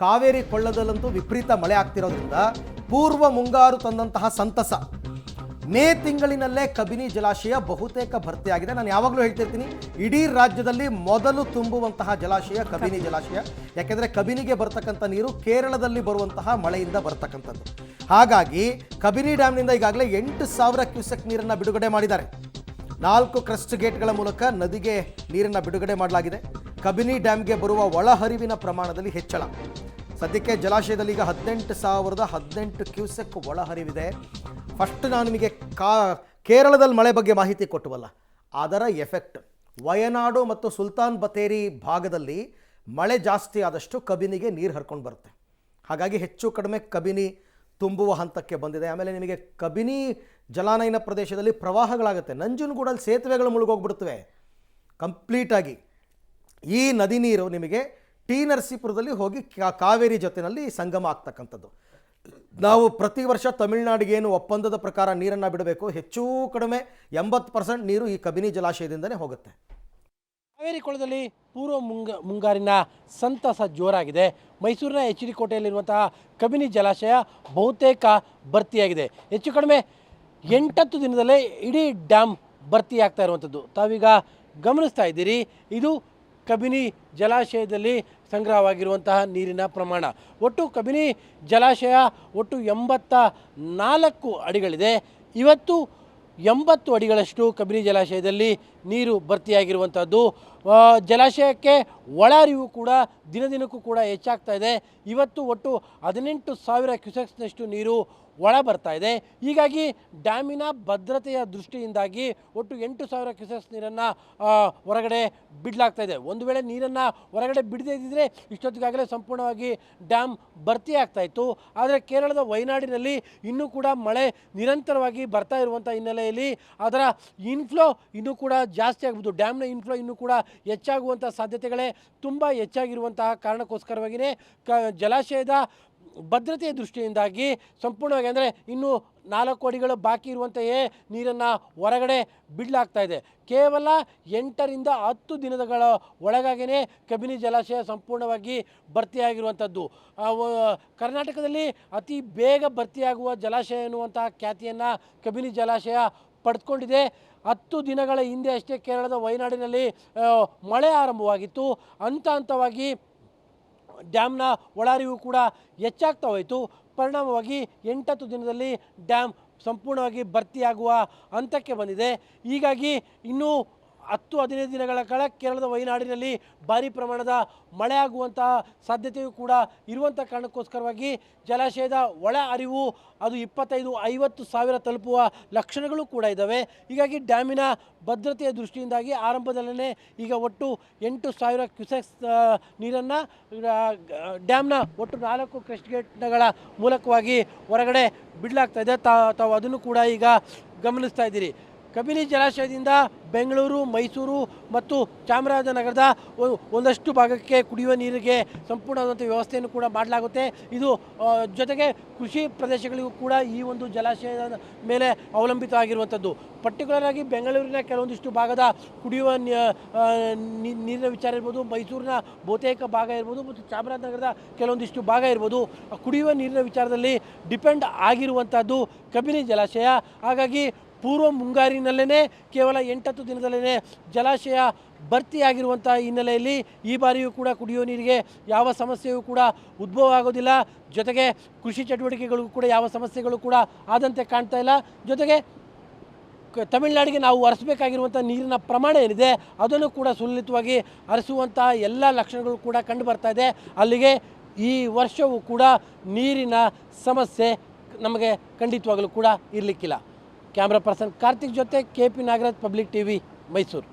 ಕಾವೇರಿ ಕೊಳ್ಳದಲ್ಲಂತೂ ವಿಪರೀತ ಮಳೆ ಆಗ್ತಿರೋದ್ರಿಂದ ಪೂರ್ವ ಮುಂಗಾರು ತಂದಂತಹ ಸಂತಸ ಮೇ ತಿಂಗಳಿನಲ್ಲೇ ಕಬಿನಿ ಜಲಾಶಯ ಬಹುತೇಕ ಭರ್ತಿಯಾಗಿದೆ. ನಾನು ಯಾವಾಗಲೂ ಹೇಳ್ತಿರ್ತೀನಿ, ಇಡೀ ರಾಜ್ಯದಲ್ಲಿ ಮೊದಲು ತುಂಬುವಂತಹ ಜಲಾಶಯ ಕಬಿನಿ ಜಲಾಶಯ. ಯಾಕೆಂದರೆ ಕಬಿನಿಗೆ ಬರ್ತಕ್ಕಂಥ ನೀರು ಕೇರಳದಲ್ಲಿ ಬರುವಂತಹ ಮಳೆಯಿಂದ ಬರ್ತಕ್ಕಂಥದ್ದು. ಹಾಗಾಗಿ ಕಬಿನಿ ಡ್ಯಾಮ್ನಿಂದ ಈಗಾಗಲೇ 8,000 ಕ್ಯೂಸೆಕ್ ನೀರನ್ನು ಬಿಡುಗಡೆ ಮಾಡಿದ್ದಾರೆ. 4 ಕ್ರಸ್ಟ್ ಗೇಟ್ಗಳ ಮೂಲಕ ನದಿಗೆ ನೀರನ್ನು ಬಿಡುಗಡೆ ಮಾಡಲಾಗಿದೆ. ಕಬಿನಿ ಡ್ಯಾಮ್ಗೆ ಬರುವ ಒಳಹರಿವಿನ ಪ್ರಮಾಣದಲ್ಲಿ ಹೆಚ್ಚಳ. ಸದ್ಯಕ್ಕೆ ಜಲಾಶಯದಲ್ಲಿ ಈಗ 18,018 ಕ್ಯೂಸೆಕ್ ಒಳಹರಿವಿದೆ. ಫಸ್ಟ್ ನಾನು ನಿಮಗೆ ಕೇರಳದಲ್ಲಿ ಮಳೆ ಬಗ್ಗೆ ಮಾಹಿತಿ ಕೊಟ್ಟವಲ್ಲ, ಅದರ ಎಫೆಕ್ಟ್ ವಯನಾಡು ಮತ್ತು ಸುಲ್ತಾನ್ ಬತ್ತೇರಿ ಭಾಗದಲ್ಲಿ ಮಳೆ ಜಾಸ್ತಿ ಆದಷ್ಟು ಕಬಿನಿಗೆ ನೀರು ಹರ್ಕೊಂಡು ಬರುತ್ತೆ. ಹಾಗಾಗಿ ಹೆಚ್ಚು ಕಡಿಮೆ ಕಬಿನಿ ತುಂಬುವ ಹಂತಕ್ಕೆ ಬಂದಿದೆ. ಆಮೇಲೆ ನಿಮಗೆ ಕಬಿನಿ ಜಲಾನಯನ ಪ್ರದೇಶದಲ್ಲಿ ಪ್ರವಾಹಗಳಾಗುತ್ತೆ. ನಂಜನಗೂಡಲ್ಲಿ ಸೇತುವೆಗಳು ಮುಳುಗೋಗ್ಬಿಡ್ತವೆ ಕಂಪ್ಲೀಟಾಗಿ. ಈ ನದಿ ನೀರು ನಿಮಗೆ ಟಿ ನರಸೀಪುರದಲ್ಲಿ ಹೋಗಿ ಕಾವೇರಿ ಜೊತೆಯಲ್ಲಿ ಸಂಗಮ ಆಗ್ತಕ್ಕಂಥದ್ದು. ನಾವು ಪ್ರತಿ ವರ್ಷ ತಮಿಳುನಾಡಿಗೆ ಏನು ಒಪ್ಪಂದದ ಪ್ರಕಾರ ನೀರನ್ನು ಬಿಡಬೇಕು, ಹೆಚ್ಚು ಕಡಿಮೆ 80% ನೀರು ಈ ಕಬಿನಿ ಜಲಾಶಯದಿಂದನೇ ಹೋಗುತ್ತೆ. ಕಾವೇರಿ ಕೊಳದಲ್ಲಿ ಪೂರ್ವ ಮುಂಗಾರಿನ ಸಂತಸ ಜೋರಾಗಿದೆ. ಮೈಸೂರಿನ HD ಕೋಟೆಯಲ್ಲಿರುವಂತಹ ಕಬಿನಿ ಜಲಾಶಯ ಬಹುತೇಕ ಭರ್ತಿಯಾಗಿದೆ. ಹೆಚ್ಚು ಕಡಿಮೆ 8 ದಿನದಲ್ಲೇ ಇಡೀ ಡ್ಯಾಮ್ ಭರ್ತಿಯಾಗ್ತಾ ಇರುವಂಥದ್ದು ತಾವೀಗ ಗಮನಿಸ್ತಾ ಇದ್ದೀರಿ. ಇದು ಕಬಿನಿ ಜಲಾಶಯದಲ್ಲಿ ಸಂಗ್ರಹವಾಗಿರುವಂತಹ ನೀರಿನ ಪ್ರಮಾಣ. ಒಟ್ಟು ಕಬಿನಿ ಜಲಾಶಯ ಒಟ್ಟು 84 ಅಡಿಗಳಿದೆ. ಇವತ್ತು 80 ಅಡಿಗಳಷ್ಟು ಕಬಿನಿ ಜಲಾಶಯದಲ್ಲಿ ನೀರು ಭರ್ತಿಯಾಗಿರುವಂಥದ್ದು. ಜಲಾಶಯಕ್ಕೆ ಒಳ ಹರಿವು ಕೂಡ ದಿನದಿನಕ್ಕೂ ಕೂಡ ಹೆಚ್ಚಾಗ್ತಾ ಇದೆ. ಇವತ್ತು ಒಟ್ಟು 18,000 ಕ್ಯೂಸೆಕ್ಸ್ನಷ್ಟು ನೀರು ಒಳ ಬರ್ತಾ ಇದೆ. ಹೀಗಾಗಿ ಡ್ಯಾಮಿನ ಭದ್ರತೆಯ ದೃಷ್ಟಿಯಿಂದಾಗಿ ಒಟ್ಟು 8,000 ಕ್ಯೂಸೆಕ್ಸ್ ನೀರನ್ನು ಹೊರಗಡೆ ಬಿಡಲಾಗ್ತಾ ಇದೆ. ಒಂದು ವೇಳೆ ನೀರನ್ನು ಹೊರಗಡೆ ಬಿಡದೇ ಇದ್ದಿದ್ರೆ ಇಷ್ಟೊತ್ತಿಗಾಗಲೇ ಸಂಪೂರ್ಣವಾಗಿ ಡ್ಯಾಮ್ ಭರ್ತಿ ಆಗ್ತಾ ಇತ್ತು. ಆದರೆ ಕೇರಳದ ವಯನಾಡಿನಲ್ಲಿ ಇನ್ನೂ ಕೂಡ ಮಳೆ ನಿರಂತರವಾಗಿ ಬರ್ತಾ ಇರುವಂಥ ಹಿನ್ನೆಲೆಯಲ್ಲಿ ಅದರ ಇನ್ಫ್ಲೋ ಇನ್ನೂ ಕೂಡ ಜಾಸ್ತಿ ಆಗ್ಬೋದು. ಡ್ಯಾಮ್ನ ಇನ್ಫ್ಲೋ ಇನ್ನೂ ಕೂಡ ಹೆಚ್ಚಾಗುವಂಥ ಸಾಧ್ಯತೆಗಳೇ ತುಂಬ ಹೆಚ್ಚಾಗಿರುವಂತಹ ಕಾರಣಕ್ಕೋಸ್ಕರವಾಗಿಯೇ ಜಲಾಶಯದ ಭದ್ರತೆಯ ದೃಷ್ಟಿಯಿಂದಾಗಿ ಸಂಪೂರ್ಣವಾಗಿ ಅಂದರೆ ಇನ್ನೂ 4 ಅಡಿಗಳು ಬಾಕಿ ಇರುವಂತೆಯೇ ನೀರನ್ನು ಹೊರಗಡೆ ಬಿಡಲಾಗ್ತಾ ಇದೆ. ಕೇವಲ 8 ರಿಂದ 10 ದಿನಗಳ ಒಳಗಾಗಿಯೇ ಕಬಿನಿ ಜಲಾಶಯ ಸಂಪೂರ್ಣವಾಗಿ ಭರ್ತಿಯಾಗಿರುವಂಥದ್ದು. ಕರ್ನಾಟಕದಲ್ಲಿ ಅತಿ ಬೇಗ ಭರ್ತಿಯಾಗುವ ಜಲಾಶಯ ಎನ್ನುವಂತಹ ಖ್ಯಾತಿಯನ್ನು ಕಬಿನಿ ಜಲಾಶಯ ಪಡೆದುಕೊಂಡಿದೆ. 10 ದಿನಗಳ ಹಿಂದೆ ಅಷ್ಟೇ ಕೇರಳದ ವಯನಾಡಿನಲ್ಲಿ ಮಳೆ ಆರಂಭವಾಗಿತ್ತು. ಹಂತವಾಗಿ ಡ್ಯಾಮ್ನ ಒಳಹರಿವು ಕೂಡ ಹೆಚ್ಚಾಗ್ತಾ ಹೋಯಿತು. ಪರಿಣಾಮವಾಗಿ 8 ದಿನದಲ್ಲಿ ಡ್ಯಾಮ್ ಸಂಪೂರ್ಣವಾಗಿ ಭರ್ತಿಯಾಗುವ ಹಂತಕ್ಕೆ ಬಂದಿದೆ. ಹೀಗಾಗಿ ಇನ್ನೂ 10-15 ದಿನಗಳ ಕಾಲ ಕೇರಳದ ವಯನಾಡಿನಲ್ಲಿ ಭಾರಿ ಪ್ರಮಾಣದ ಮಳೆ ಆಗುವಂತಹ ಸಾಧ್ಯತೆಯೂ ಕೂಡ ಇರುವಂಥ ಕಾರಣಕ್ಕೋಸ್ಕರವಾಗಿ ಜಲಾಶಯದ ಒಳ ಹರಿವು ಅದು 25-50 ಸಾವಿರ ತಲುಪುವ ಲಕ್ಷಣಗಳು ಕೂಡ ಇದ್ದಾವೆ. ಹೀಗಾಗಿ ಡ್ಯಾಮಿನ ಭದ್ರತೆಯ ದೃಷ್ಟಿಯಿಂದಾಗಿ ಆರಂಭದಲ್ಲೇ ಈಗ ಒಟ್ಟು 8,000 ಕ್ಯೂಸೆಕ್ಸ್ ನೀರನ್ನು ಡ್ಯಾಮ್ನ ಒಟ್ಟು 4 ಕ್ರಸ್ಟ್ ಗೇಟ್ಗಳ ಮೂಲಕವಾಗಿ ಹೊರಗಡೆ ಬಿಡಲಾಗ್ತಾ ಇದೆ. ತಾವು ಅದನ್ನು ಕೂಡ ಈಗ ಗಮನಿಸ್ತಾ ಇದ್ದೀರಿ. ಕಬಿನಿ ಜಲಾಶಯದಿಂದ ಬೆಂಗಳೂರು, ಮೈಸೂರು ಮತ್ತು ಚಾಮರಾಜನಗರದ ಒಂದಷ್ಟು ಭಾಗಕ್ಕೆ ಕುಡಿಯುವ ನೀರಿಗೆ ಸಂಪೂರ್ಣವಾದಂಥ ವ್ಯವಸ್ಥೆಯನ್ನು ಕೂಡ ಮಾಡಲಾಗುತ್ತೆ. ಇದು ಜೊತೆಗೆ ಕೃಷಿ ಪ್ರದೇಶಗಳಿಗೂ ಕೂಡ ಈ ಒಂದು ಜಲಾಶಯದ ಮೇಲೆ ಅವಲಂಬಿತವಾಗಿರುವಂಥದ್ದು. ಪರ್ಟಿಕ್ಯುಲರ್ ಆಗಿ ಬೆಂಗಳೂರಿನ ಕೆಲವೊಂದಿಷ್ಟು ಭಾಗದ ಕುಡಿಯುವ ನೀರಿನ ವಿಚಾರ ಇರ್ಬೋದು, ಮೈಸೂರಿನ ಬಹುತೇಕ ಭಾಗ ಇರ್ಬೋದು ಮತ್ತು ಚಾಮರಾಜನಗರದ ಕೆಲವೊಂದಿಷ್ಟು ಭಾಗ ಇರ್ಬೋದು, ಕುಡಿಯುವ ನೀರಿನ ವಿಚಾರದಲ್ಲಿ ಡಿಪೆಂಡ್ ಆಗಿರುವಂಥದ್ದು ಕಬಿನಿ ಜಲಾಶಯ. ಹಾಗಾಗಿ ಪೂರ್ವ ಮುಂಗಾರಿನಲ್ಲೇ ಕೇವಲ 8 ದಿನದಲ್ಲೇ ಜಲಾಶಯ ಭರ್ತಿಯಾಗಿರುವಂಥ ಹಿನ್ನೆಲೆಯಲ್ಲಿ ಈ ಬಾರಿಯೂ ಕೂಡ ಕುಡಿಯುವ ನೀರಿಗೆ ಯಾವ ಸಮಸ್ಯೆಯೂ ಕೂಡ ಉದ್ಭವ ಆಗೋದಿಲ್ಲ. ಜೊತೆಗೆ ಕೃಷಿ ಚಟುವಟಿಕೆಗಳಿಗೂ ಕೂಡ ಯಾವ ಸಮಸ್ಯೆಗಳು ಕೂಡ ಆದಂತೆ ಕಾಣ್ತಾ ಇಲ್ಲ. ಜೊತೆಗೆ ತಮಿಳುನಾಡಿಗೆ ನಾವು ಹರಿಸಬೇಕಾಗಿರುವಂಥ ನೀರಿನ ಪ್ರಮಾಣ ಏನಿದೆ ಅದನ್ನು ಕೂಡ ಸುಲಲಿತವಾಗಿ ಹರಿಸುವಂಥ ಎಲ್ಲ ಲಕ್ಷಣಗಳು ಕೂಡ ಕಂಡು ಬರ್ತಾ ಇದೆ. ಅಲ್ಲಿಗೆ ಈ ವರ್ಷವೂ ಕೂಡ ನೀರಿನ ಸಮಸ್ಯೆ ನಮಗೆ ಖಂಡಿತವಾಗಲೂ ಕೂಡ ಇರಲಿಕ್ಕಿಲ್ಲ. ಕ್ಯಾಮ್ರಾ ಪರ್ಸನ್ ಕಾರ್ತಿಕ್ ಜೊತೆ KP Nagaraj, public TV, Mysuru.